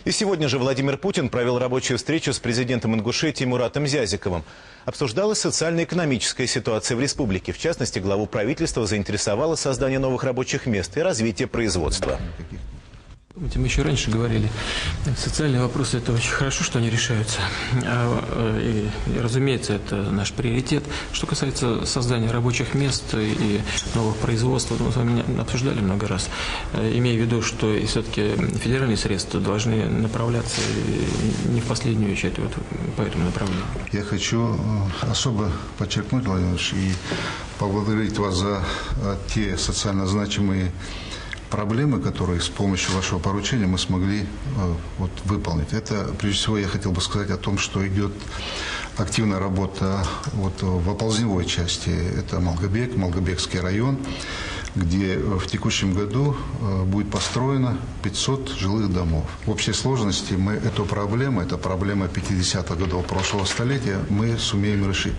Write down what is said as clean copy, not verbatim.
И сегодня же Владимир Путин провел рабочую встречу с президентом Ингушетии Муратом Зязиковым. Обсуждалась социально-экономическая ситуация в республике. В частности, главу правительства заинтересовало создание новых рабочих мест и развитие производства. Мы еще раньше говорили, социальные вопросы – это очень хорошо, что они решаются. И, разумеется, это наш приоритет. Что касается создания рабочих мест и новых производств, мы с вами обсуждали много раз, имея в виду, что все-таки федеральные средства должны направляться не в последнюю очередь вот по этому направлению. Я хочу особо подчеркнуть, Владимир Ильич, и поблагодарить вас за те социально значимые проблемы, которые с помощью вашего поручения мы смогли выполнить. Это, прежде всего, я хотел бы сказать о том, что идет активная работа в оползневой части. Это Малгобекский район, где в текущем году будет построено 500 жилых домов. В общей сложности мы эту проблему, это проблема 50-х годов прошлого столетия, мы сумеем решить.